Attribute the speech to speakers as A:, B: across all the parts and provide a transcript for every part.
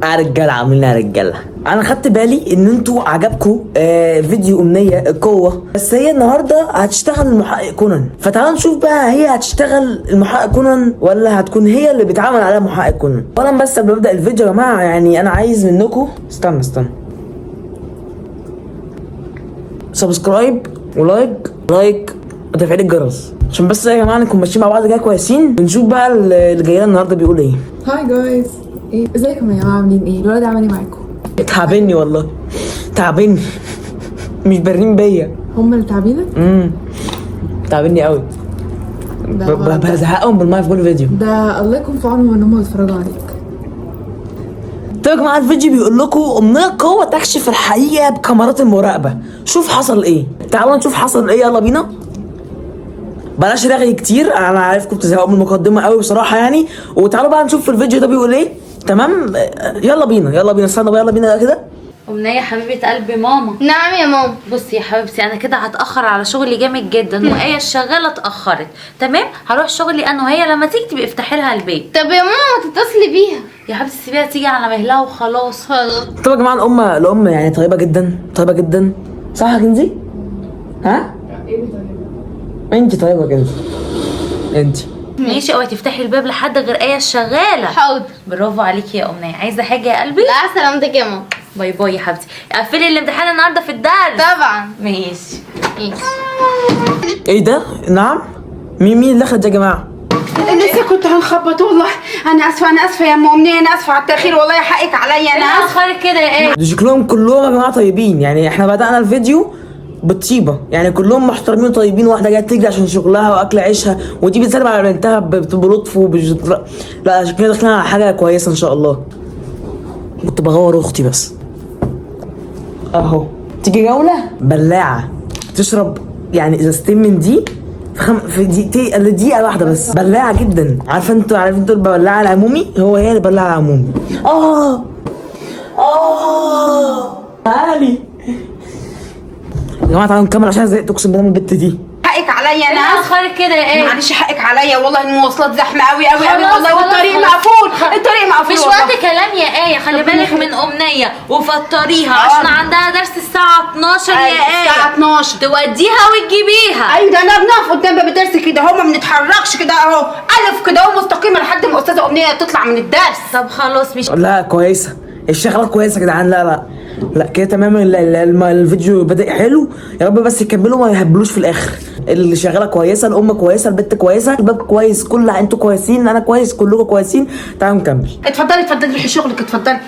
A: رجاله عاملين يا رجاله. انا خدت بالي ان انتوا عجبكم فيديو امنيه القوه، بس هي النهارده هتشتغل المحقق كونان، فتعالوا نشوف بقى هي هتشتغل المحقق كونان ولا هتكون هي اللي بيتعامل عليها محقق كونان. اولا بس قبل ما ابدا الفيديو يا جماعه، يعني انا عايز منكم استنى سبسكرايب ولايك وتفعيل الجرس، عشان بس يا جماعه نكون ماشيين مع بعض كده كويسين. ونشوف بقى اللي جاي لنا النهارده بيقول ايه.
B: هاي جايز، ازيكم يا جماعه؟ عاملين ايه؟ الولد عامل ايه معاكم؟
A: تعبني والله، تعبني مش بارين بيا.
B: هم اللي تعبينك؟
A: تعبني قوي، بزهقهم بالميه في كل فيديو.
B: ده الله يكون في عونهم ان هم بيتفرجوا عليك.
A: طيب يا جماعه الفيديو بيقول لكم امنيه قوه تكشف الحقيقه بكاميرات المراقبه. شوف حصل ايه، تعالوا نشوف حصل ايه، يلا بينا. بلاش رغي كتير، انا عارفكم بتزهقوا من المقدمه قوي بصراحه يعني. وتعالوا بقى نشوف في الفيديو ده بيقول ايه. تمام، يلا بينا استنى بقى، يلا بينا كده.
C: أمنية حبيبة قلبي ماما.
D: نعم يا ماما.
C: بصي يا حبيبتي، أنا كده هتأخر على شغلي جامد جدا، وآية الشغالة اتأخرت. تمام، هروح شغلي أنا وهي، لما تيجي تبقي افتحي لها البيت.
D: طب يا ماما ما تتصلي بيها
C: يا حبيبتي سيبيها تيجي على مهلها وخلاص.
D: خلاص.
A: طب يا جماعه الام يعني طيبه جدا صح يا كنزي؟ ها؟ انت طيبه كنزي، انت
C: ماشي. اوعي تفتحي الباب لحد غير آية الشغالة.
D: حاضر.
C: برافو عليكي يا أمنية. عايزة حاجة يا قلبي؟
D: لا سلامتك يا ماما.
C: باي باي يا حبيبتي. قفلي الامتحان النهارده في الدرس.
D: طبعا.
C: ماشي.
A: ايه ده؟ نعم؟ مين اللي دخل ده يا جماعه؟
E: لسه كنت هنخبط والله. انا اسفه يا ام امنيه، انا اسفه على التاخير والله، حقك عليا. انا
C: ايه
E: اسفه.
C: اخرك كده يا ايه؟
A: دول شكلهم كلهم يا جماعه طيبين، يعني احنا بدأنا الفيديو بالطيبه، يعني كلهم محترمين وطيبين. واحده جايه تجري عشان شغلها واكل عيشها، ودي بتسلم على بنتها بلطف لا شكلنا داخلين على حاجه كويسه ان شاء الله. كنت بغور اختي بس اهو. تيجي جوله بلاعه تشرب يعني ازازتين من دي في دقيقه واحده بس. بلاعه جدا. عارفين انتوا البلاعه العمومي، هي اللي بلاعه العمومي. تعالي يا جماعه، تعالوا نكمل عشان زهقت اقسم بالله من البت دي.
E: حقك عليا. انا
C: ايه
E: اسفه.
C: اخرك كده يا ايه؟
E: معلش حقك عليا والله، المواصلات زحمه قوي
C: خلاص
E: والله، والطريق مقفول. الطريق مقفول
C: مش
E: والله.
C: وقت كلام يا ايه. خلي بالك من أمنية وفطريها عشان عندها درس الساعة 12 يا ايه.
E: الساعه 12
C: توديها وتجيبيها.
E: ايوه، ده انا بنقف قدام باب الدرس كده اهو، ما بنتحركش كده اهو، الف كده اهو مستقيمه لحد ما استاذه امنيه تطلع من الدرس.
C: طب خلاص مش
A: لا كويسه الشغله كويسه يا جدعان. لا كده تمام. الفيديو بدأ حلو، يا رب بس يكملوا ما يهبلوش في الاخر. اللي شغاله كويسه، الام كويسه، البت كويسه، الباب كويس، انتوا كويسين، انا كويس، كلكم كويسين. تعالوا نكمل.
E: اتفضلي روحي شغلك، اتفضلي.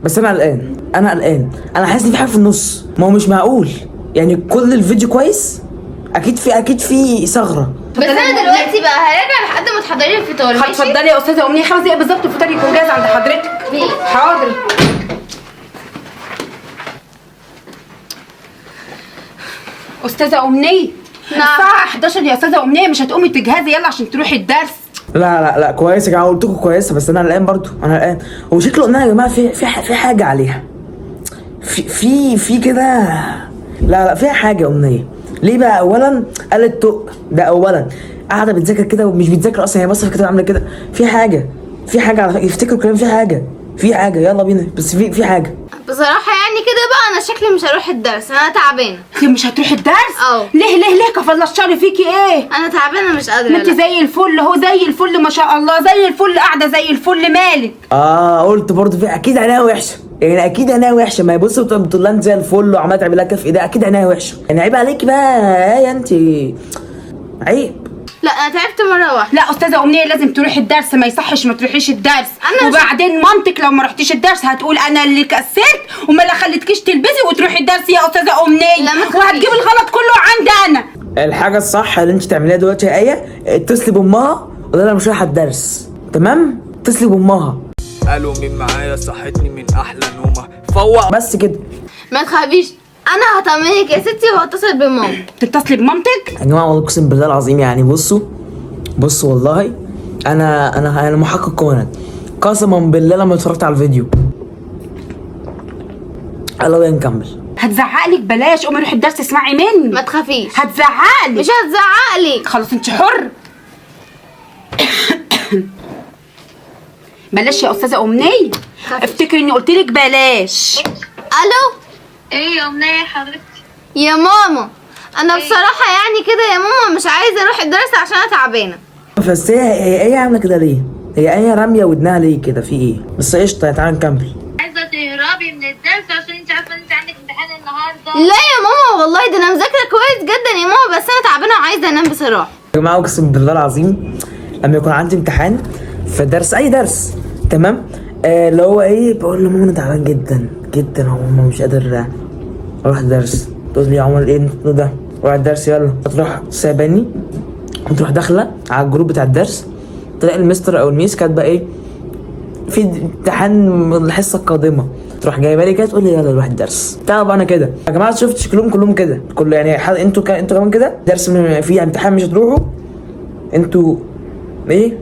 A: بس انا قلقان، انا حاسس ان في حاجه في النص. ما هو مش معقول يعني كل الفيديو كويس، اكيد في ثغره.
D: بس انا دلوقتي بقى هراجع لحد ما تحضري الفطار. ماشي.
E: اتفضلي يا استاذه امنيه، 5 دقايق بالظبط الفطار يكون جاهز عند حضرتك. حاضر. استاذه امنيه، الساعه 11 يا استاذه امنيه، مش هتقومي تجهزي يلا عشان تروحي الدرس؟
A: لا كويس يا جماعه، قلت لكم كويسه، بس انا قلقان برضو، انا قلقان. هو شكله ان يا جماعه في حاجه عليها، في كده. لا فيها حاجه امنيه. ليه بقى؟ اولا قالت ده اولا قاعده بتذاكر كده ومش بتذاكر اصلا، هي بصت كده عامله كده. في حاجه على فكره، يفتكروا كلام في حاجه. يلا بينا، بس في حاجه
D: بصراحة يعني كده بقى انا شكلي مش هروح الدرس، انا تعبانة.
E: انت مش هتروحي الدرس؟
D: اه.
E: ليه كفل الشر فيكي ايه؟
D: انا تعبانة مش قادرة.
E: ما انت زي الفل اهو، زي الفل ما شاء الله، زي الفل، قاعده زي الفل، مالك؟
A: قلت برضه في اكيد عينيها وحشه، يعني اكيد عينيها وحشه. ما يبص بتقول لها انت زي الفل وعماله تعمل لها كف ايديها، اكيد عينيها وحشه. يعني عيب عليكي بقى يا انت، عيب.
D: لا انا تعبت مرة واحدة.
E: لا استاذه امنيه لازم تروحي الدرس، ما يصحش ما تروحيش الدرس.
D: أنا
E: وبعدين مامتك لو ما رحتيش الدرس هتقول انا اللي كسلت وما لا خليتكيش تلبسي وتروحي الدرس يا استاذه امنيه،
D: لا ما تخافيش.
E: وهتجيب الغلط كله عندي انا.
A: الحاجه الصح اللي انت تعمليها دلوقتي يا ايه، اتصلي بامها وقولي لها مش رايحه الدرس. تمام، اتصلي بامها.
F: قالوا مين معايا صحتني من احلى نومه فوق.
A: بس كده
D: ما تخافيش، انا هطمنك يا ستي وهتصل بماما.
E: تتصلي بمامتك؟
A: يا جماعه والله اقسم بالله العظيم، يعني بصوا والله انا محقق كونان، قسما بالله لما اتفرجت على الفيديو. يلا بينا نكمل.
E: هتزعقلك، بلاش، قومي روحي الدرس اسمعي مني.
D: ما تخافيش،
E: هتزعقلك.
D: مش هتزعقلي.
E: خلاص انت حر. بلاش يا استاذه امنيه،
B: تخافي.
E: افتكري اني قلت لك بلاش.
D: الو
C: ايه يا امنيه يا حبيبتي؟
D: يا ماما، انا بصراحه يعني كده يا ماما مش عايزه اروح الدرس عشان انا تعبانه.
A: بس هي عامله كده ليه؟ هي راميه ودنها ليه كده؟ في ايه؟ بس قشطه، تعالى نكمل.
C: عايزه تهربي من الدرس عشان انت عارفه ان انت عندك امتحان النهارده.
D: لا يا ماما والله ده انا مذاكره كويس جدا يا ماما، بس انا تعبانه وعايزه انام بصراحه.
A: يا جماعه اقسم بالله العظيم لما يكون عندي امتحان في درس، اي درس تمام، اللي هو ايه، بقول له ماما انا تعبان جدا جدا، هو ماما مش قادر اروح الدرس. تقول لي يا عمر ايه ده؟ روح الدرس يلا. تروح سايباني وتروح داخله على الجروب بتاع الدرس، تلاقي المستر او الميس كاتبه ايه، في امتحان الحصه القادمه، تروح جايبه لي كده تقول لي يلا نروح الدرس. تعب انا كده يا جماعه، شفت شكلهم كلهم كده، كله يعني انتوا كمان كده، درس فيه امتحان مش هتروحوا انتوا ايه؟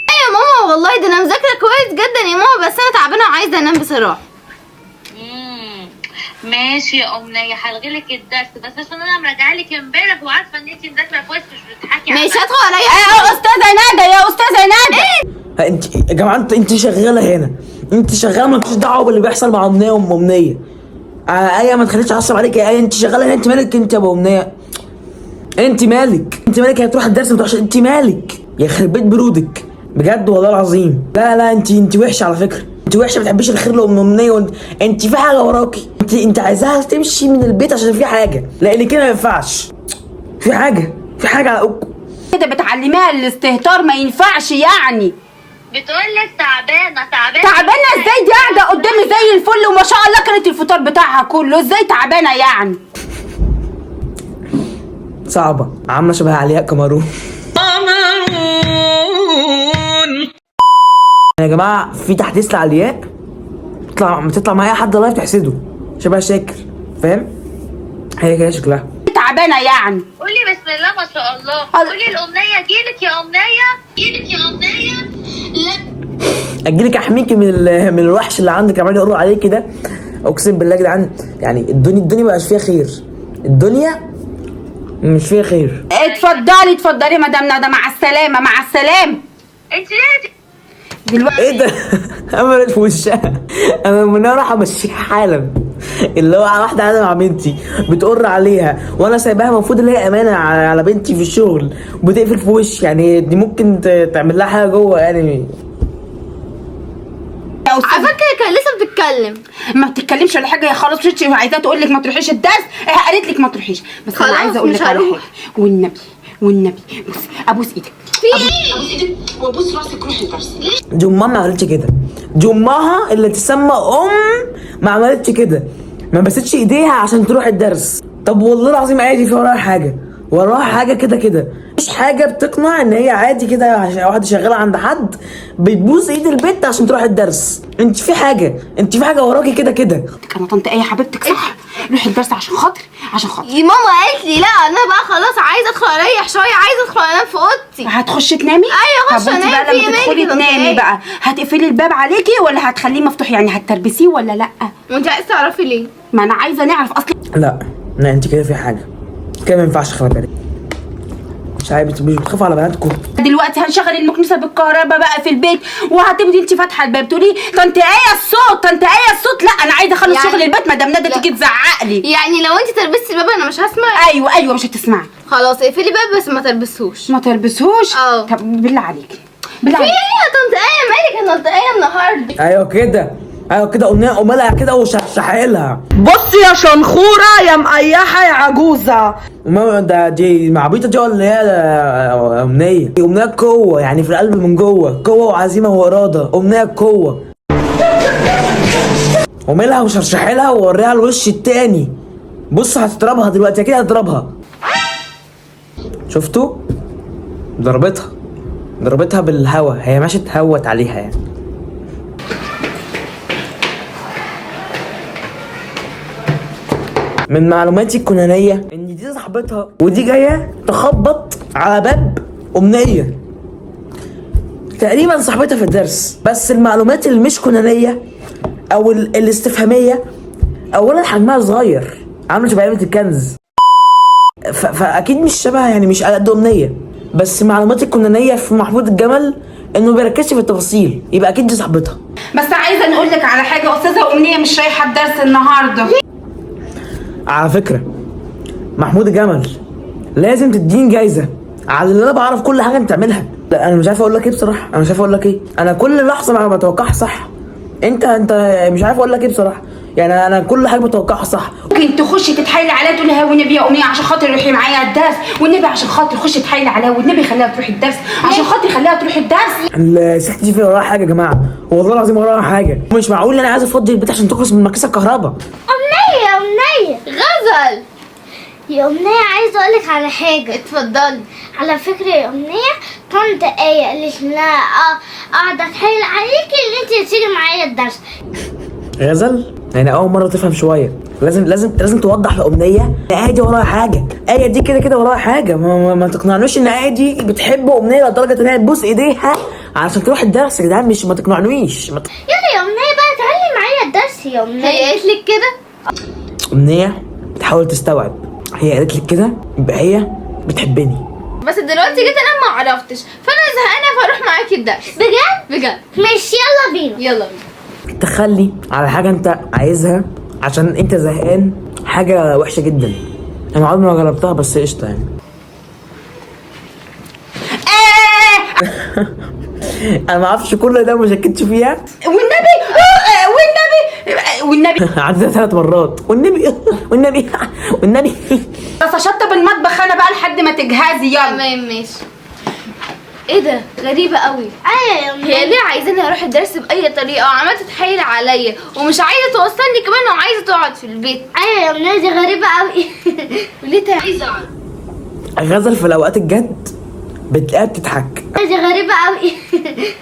D: يا ماما والله ده انا مذاكره كويس جدا يا ماما، بس انا تعبانه وعايزه انام بصراحه.
C: ماشي يا امنيه، هلغي لك الدرس بس عشان انا مراجعه لك امبارح وعارفه ان انت مذاكره كويس مش بتضحكي عليا.
D: مش هدخل عليا.
E: يا استاذه ندى، يا استاذه ندى.
A: انت يا جماعه، انت شغاله هنا، انت شغاله، مالكيش دعوه باللي بيحصل مع امنيه وام امنيه. ايه ما تخليش اعصب عليك يا ايه، انت شغاله هنا، انت مالك انت يا ابو امنيه؟ انت مالك هي تروح الدرس ما تروحش؟ انت مالك؟ يخرب بيت برودك بجد والله العظيم. لا انت وحشه على فكره، انت وحشه، ما بتحبيش الخير لام امنيه، انت في حاجه وراكي، انت عايزاها تمشي من البيت عشان في حاجه، لان كده ما ينفعش. في حاجه على أبوك.
E: كده بتعلميها الاستهتار، ما ينفعش يعني.
C: بتقول لك تعبانه.
E: تعبانه ازاي؟ دي قاعده قدامي زي الفل وما شاء الله كانت الفطار بتاعها كله، ازاي تعبانه يعني؟
A: صعبه، عامله شبه علياء كامارون. يا جماعه في تحديث لعلياء، بتطلع معايا حد لايف تحسده شبه شاكر، فاهم؟ هي كده شكلها
E: تعبانه يعني.
C: قولي بسم الله ما شاء الله. قولي الامنيه جيلك يا امنيه. لا
A: اجيلك احميكي من الوحش اللي عندك عمال يقولوا عليكي ده. اقسم بالله يا جدعان، يعني الدنيا مبقاش فيها خير، الدنيا مش فيها خير.
E: اتفضلي مدام ندى، مع السلامه.
C: انت ليه
E: دلوقتي
A: ايه ده؟ عملت في وشها، انا من هنا راح امشيها حالا. اللي هو واحده قاعده مع بنتي بتقر عليها وانا سايباها، المفروض اللي هي امانه على بنتي في الشغل، وبتقفل في وشي، يعني دي ممكن تعمل لها حاجه جوه يعني.
E: يا استاذ
D: على فكره كان لسه بتتكلم.
E: ما بتتكلمش ولا حاجه، هي خلاص مش عايزاها تقول لك ما تروحيش الدرس، قالت لك ما تروحيش، بس انا
D: خلاص
E: عايزه اقول لك
D: مش
E: على
D: هروح.
E: حاجه، والنبي بصي، ابوس ايدك.
D: في ايه؟
E: ابوس ايدك وابوس راسك، روحي الدرس.
A: دي امها ما عملتش كده، دي امها اللي تسمى ما عملتش كده، ما بستش ايديها عشان تروح الدرس. طب والله العظيم عادي، في وراها حاجه كده، مش حاجه بتقنع ان هي عادي كده، واحده شغاله عند حد بتبوس ايد البنت عشان تروح الدرس. انت في حاجه وراكي كده.
E: انا طنط ايه يا حبيبتك، صح؟ روحي الدرس عشان خاطري.
D: يا ماما قالت لي لا انا بقى خلاص عايزه ادخل اريح شويه، عايزه ادخل انام في اوضتي.
E: هتخشي تنامي؟
D: ايوه
E: طب
D: اخش
E: انت
D: انام.
E: بقى لما تدخلي تنامي بقى هتقفلي الباب عليكي ولا هتخليه مفتوح؟ يعني هتتربسيه ولا لا؟
D: وانت عايزه تعرفي ليه؟
E: ما انا عايزه نعرف اصلا.
A: لا انت كده في حاجه كده، ما ينفعش، خلي بالك. مش عارف، مش بتخافوا على بناتكم؟
E: دلوقتي هنشغل المكنسه بالكهرباء بقى في البيت، وهتبدي انت فاتحه الباب تقولي طنط ايه الصوت، لا انا عايزه اخلص
D: يعني
E: شغل البيت، مدام ندى تيجي تزعق لي.
D: يعني لو انت تلبسي الباب انا مش هسمع؟
E: ايوه مش هتسمعي.
D: خلاص اقفلي الباب بس ما تلبسهوش.
E: ما تلبسهوش؟ طب بالله عليكي
D: في ايه يا طنط ايه؟ مالك يا طنط ايه النهارده؟
A: ايوه كده امالها كده وشرشحي لها.
G: بصي يا شنخوره يا مقيحه يا عجوزه.
A: دي معبيطه دي ولا هي امنيه؟ امنيه قوه، يعني في القلب من جوه، قوه وعزيمه واراده، امنيه قوه. ومالها وشرشحي لها ووريها الوش التاني. بص هتضربها دلوقتي، كده هتضربها. شفتوا؟ ضربتها بالهوا، هي ماشت هوت عليها يعني. من معلوماتي الكنانية ان دي صاحبتها، ودي جاية تخبط على باب امنية، تقريبا صاحبتها في الدرس. بس المعلومات اللي مش كنانية او الاستفهامية، اولا حجمها صغير، عامله شبه علبة الكنز، فاكيد مش شبه، يعني مش قد امنية، بس معلوماتي الكنانيه في محمود الجمل انه ما بيركزش في التفاصيل، يبقى اكيد دي صاحبتها.
E: بس عايزه نقول لك على حاجه، استاذه امنيه مش رايحه الدرس النهارده.
A: على فكره محمود الجمل لازم تديني جايزه على اللي انا بعرف كل حاجه انت تعملها. لا انا مش عارف اقول لك ايه بصراحه، انا مش عارف اقول لك ايه، انا كل لحظه ما بتوقعها صح. انت مش عارف اقول لك ايه بصراحه، يعني انا كل حاجه بتوقعها صح.
E: ممكن تخشي تتحايلي عليها تقولي ها والنبي يا امنيه عشان خاطر روحي معايا الدرس، والنبي عشان خاطر خشي تحايلي عليها، والنبي خليها تروحي الدرس عشان خاطر خليها تروحي الدرس.
A: الست دي في وراها حاجه يا جماعه، والله العظيم وراها حاجه، مش معقول ان انا عايز افضي البيت عشان تخلص من مكيس الكهرباء.
D: أمنية غزل يا أمنية، عايزة أقولك على حاجة. اتفضلي. على فكرة يا أمنية، طنط آية قالت لنا قاعدة أتحايل عليكي إن أنت تيجي معايا الدرس.
A: غزل يعني اول مره تفهم شويه، لازم توضح لأمنية ان آية دي وراها حاجه، آية دي كده وراها حاجه، ما تقنعنوش ان آية دي بتحب أمنية لدرجه ان هي تبوس ايديها علشان تروح الدرس. يا جدعان مش ما تقنعنوش
D: يلا يا أمنية بقى تعالي معايا الدرس يا أمنية. هي قالت لك كده؟
A: أمنية بتحاول تستوعب، هي قالت لك كده يبقى هي بتحبني.
B: بس دلوقتي جيت انا ما عرفتش، فانا زهقانه فاروح معاكي الدرس.
D: بجد ماشي، يلا بينا.
B: يلا بينا.
A: تخلي على حاجه انت عايزها عشان انت زهقان حاجه وحشه جدا. انا عمري ما جربتها بس قشطه يعني. انا ما اعرفش كل ده وما شكتش فيها.
E: والنبي
A: عدتها 3 مرات والنبي.
E: بس اشطب المطبخ انا بقى لحد ما تجهزي. يلا
B: تمام ماشي. ايه ده غريبه قوي.
D: أيوة يا أمنية.
B: هي ليه عايزاني اروح الدرس باي طريقه، وعماله تتحايل عليا ومش عايزه توصلني كمان وعايزه تقعد في البيت.
D: أيوة يا أمنية، دي غريبة قوي.
B: وليه عايزه اقعد؟
A: غزل في الاوقات الجد بتلاقيها بتضحك.
D: دي غريبة قوي.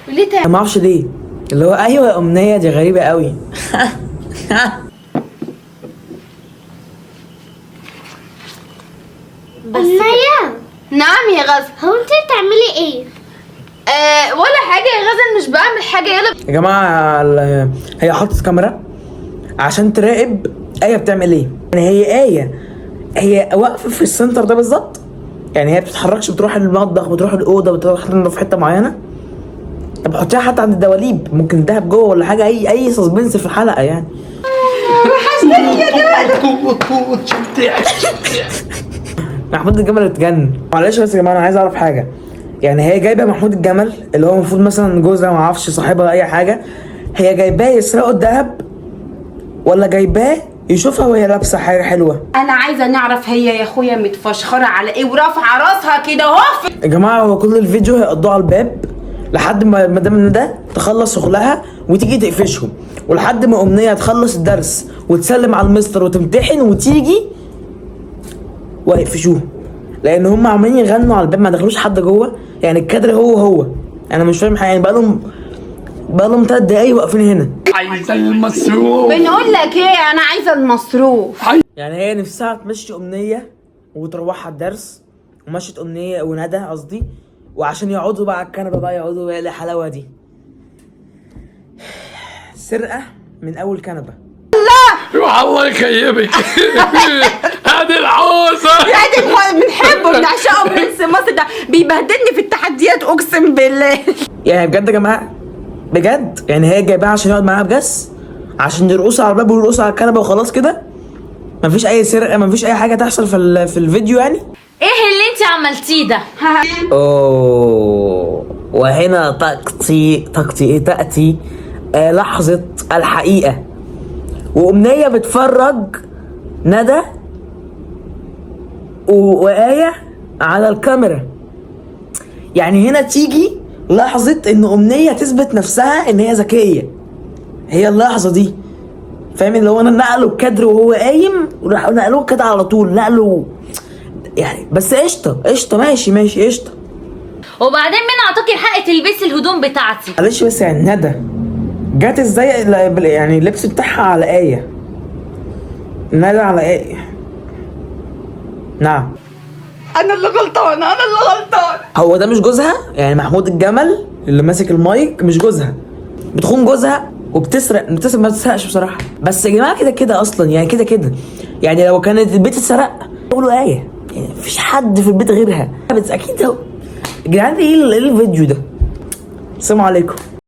B: وليه
A: انا ما اعرفش ليه، اللي هو ايوه يا أمنية دي غريبه قوي.
D: أمنية،
B: نعم يا غزل.
D: هو أنت بتعملي إيه؟
B: ولا حاجه يا غزل، مش بعمل حاجه. يلا
A: يا جماعه هي حاطط كاميرا عشان تراقب آية بتعمل ايه. يعني هي واقفه في السنتر ده بالظبط، يعني هي بتتحركش، بتروح المطبخ بتروح الاوضه بتروح في حته معينه. طب حطيها حتى عند الدواليب، ممكن الدهب جوه ولا حاجه، اي سسبنس في الحلقه يعني. محمود الجمل اتجنن. معلش بس يا جماعه انا عايز اعرف حاجه، يعني هي جايبه محمود الجمل اللي هو المفروض مثلا جوزها ما اعرفش صاحبها اي حاجه، هي جايباه يسرقوا الدهب ولا جايباه يشوفها وهي لابسه حاجه حلوه؟
E: انا عايزه نعرف هي يا اخويا متفشخره على ايه ورافعه راسها كده اهو.
A: يا جماعه هو كل الفيديو هيقضوه على الباب لحد ما مدام ندى تخلص شغلها وتيجي تقفشهم، ولحد ما أمنية تخلص الدرس وتسلم على المستر وتمتحن وتيجي ويقفشوه، لان هم عمالين يغنوا على الباب ما دخلوش حد جوه. يعني الكادر هو انا مش فاهم حاجه، يعني بقالهم 3 دقايق واقفين هنا.
F: عايز المصروف.
E: بنقول لك ايه، انا عايزه المصروف.
A: يعني هي نفسها تمشي أمنية وتروحها الدرس، ومشت أمنية وندى قصدي، وعشان يقعدوا بقى على الكنبه بقى يقعدوا بقى الحلاوه دي. سرقه من اول كنبه.
F: روح الله يخيبك. هذه العوزه.
E: بنحبه بنعشقه برنس مصر ده، بيبهدلني في التحديات اقسم بالله.
A: يعني بجد يا جماعه بجد، يعني هي جايباها عشان يقعد معاها بجس، عشان يرقصوا على الباب ويرقصوا على الكنبه وخلاص كده؟ مفيش اي سرقه، مفيش اي حاجه تحصل في الفيديو يعني؟
C: ايه اللي انت عملتيه ده؟
A: اوه، وهنا تأتي لحظة الحقيقة، وأمنية بتفرج ندى وآية على الكاميرا. يعني هنا تيجي لحظة إن أمنية تثبت نفسها إن هي ذكية، هي اللحظة دي، فاهم؟ اللي هو أنا نقلوا الكادر وهو قايم وراح نقلوه كده على طول، نقلوا يعني. بس قشطة ماشي قشطة.
C: وبعدين مين اعطاكي الحق تلبسي الهدوم بتاعتي؟
A: معلش بس يعني ندى جات ازاي يعني اللبس بتاعها على آية؟ ندى على آية؟ نعم
E: انا اللي غلطان.
A: هو ده مش جوزها؟ يعني محمود الجمل اللي ماسك المايك مش جوزها؟ بتخون جوزها وبتسرق ما بتسرقش بصراحة. بس يا جماعة كده اصلا، يعني كده يعني لو كانت البيت اتسرق يقولوا آية، يعني مفيش حد في البيت غيرها، بس جدعان ايه الفيديو ده؟ السلام عليكم.